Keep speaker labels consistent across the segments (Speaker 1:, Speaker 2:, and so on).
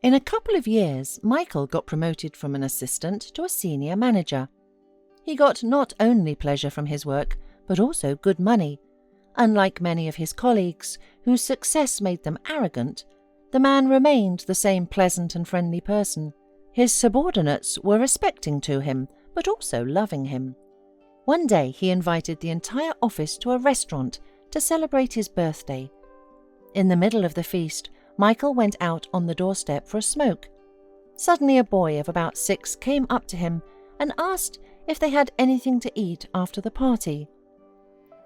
Speaker 1: In a couple of years, Michael got promoted from an assistant to a senior manager. He got not only pleasure from his work, but also good money. Unlike many of his colleagues, whose success made them arrogant, the man remained the same pleasant and friendly person. His subordinates were respecting to him, but also loving him. One day he invited the entire office to a restaurant to celebrate his birthday. In the middle of the feast, Michael went out on the doorstep for a smoke. Suddenly a boy of about 6 came up to him and asked if they had anything to eat after the party.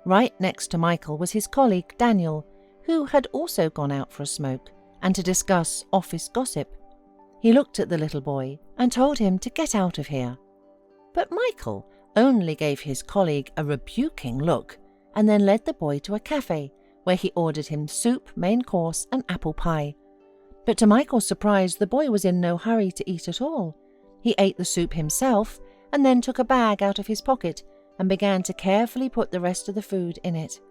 Speaker 1: Right next to Michael was his colleague Daniel, who had also gone out for a smoke and to discuss office gossip. He looked at the little boy and told him to get out of here. But Michael only gave his colleague a rebuking look and then led the boy to a cafe where he ordered him soup, main course and apple pie. But to Michael's surprise, the boy was in no hurry to eat at all. He ate the soup himself and then took a bag out of his pocket and began to carefully put the rest of the food in it.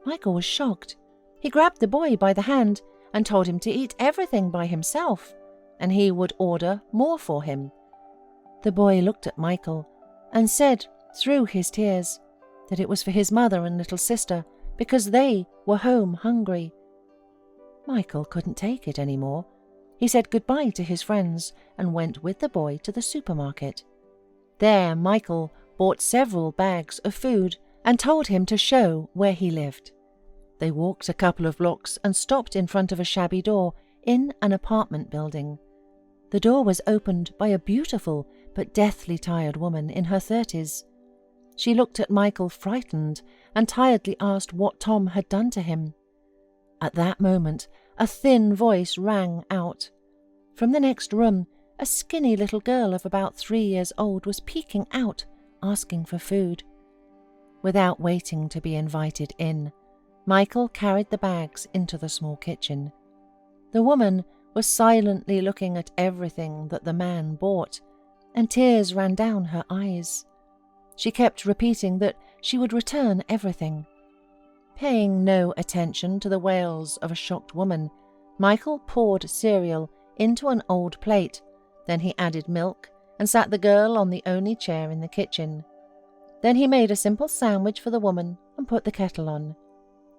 Speaker 1: Michael was shocked. He grabbed the boy by the hand and told him to eat everything by himself, and he would order more for him. The boy looked at Michael and said, through his tears, that it was for his mother and little sister because they were home hungry. Michael couldn't take it anymore. He said goodbye to his friends and went with the boy to the supermarket. There, Michael bought several bags of food and told him to show where he lived. They walked a couple of blocks and stopped in front of a shabby door in an apartment building. The door was opened by a beautiful but deathly tired woman in her 30s. She looked at Michael frightened and tiredly asked what Tom had done to him. At that moment, a thin voice rang out. From the next room, a skinny little girl of about 3 years old was peeking out, asking for food. Without waiting to be invited in, Michael carried the bags into the small kitchen. The woman was silently looking at everything that the man bought, and tears ran down her eyes. She kept repeating that she would return everything. Paying no attention to the wails of a shocked woman, Michael poured cereal into an old plate. Then he added milk and sat the girl on the only chair in the kitchen. Then he made a simple sandwich for the woman and put the kettle on.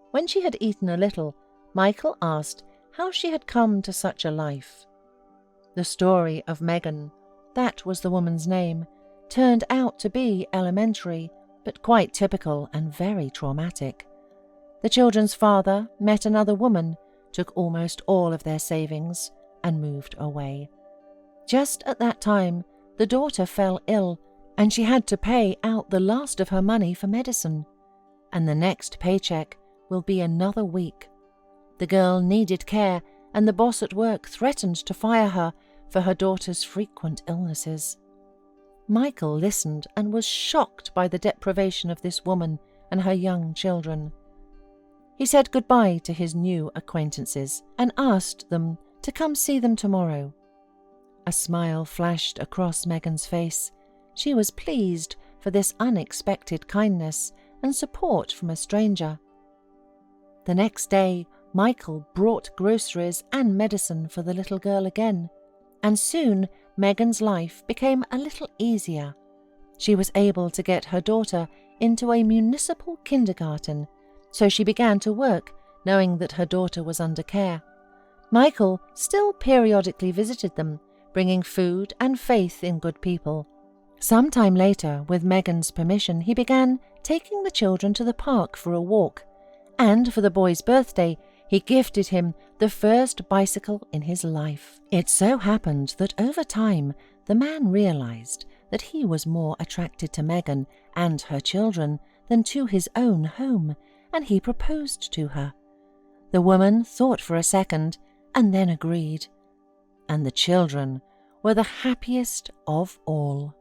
Speaker 1: When she had eaten a little, Michael asked how she had come to such a life. The story of Megan, that was the woman's name, turned out to be elementary, but quite typical and very traumatic. The children's father met another woman, took almost all of their savings, and moved away. Just at that time, the daughter fell ill, and she had to pay out the last of her money for medicine. And the next paycheck will be another week. The girl needed care, and the boss at work threatened to fire her for her daughter's frequent illnesses. Michael listened and was shocked by the deprivation of this woman and her young children. He said goodbye to his new acquaintances and asked them to come see them tomorrow. A smile flashed across Megan's face. She was pleased for this unexpected kindness and support from a stranger. The next day, Michael brought groceries and medicine for the little girl again, and soon Megan's life became a little easier. She was able to get her daughter into a municipal kindergarten, so she began to work, knowing that her daughter was under care. Michael still periodically visited them, bringing food and faith in good people. Sometime later, with Megan's permission, he began taking the children to the park for a walk, and for the boy's birthday, he gifted him the first bicycle in his life. It so happened that over time, the man realized that he was more attracted to Megan and her children than to his own home, and he proposed to her. The woman thought for a second and then agreed, and the children were the happiest of all.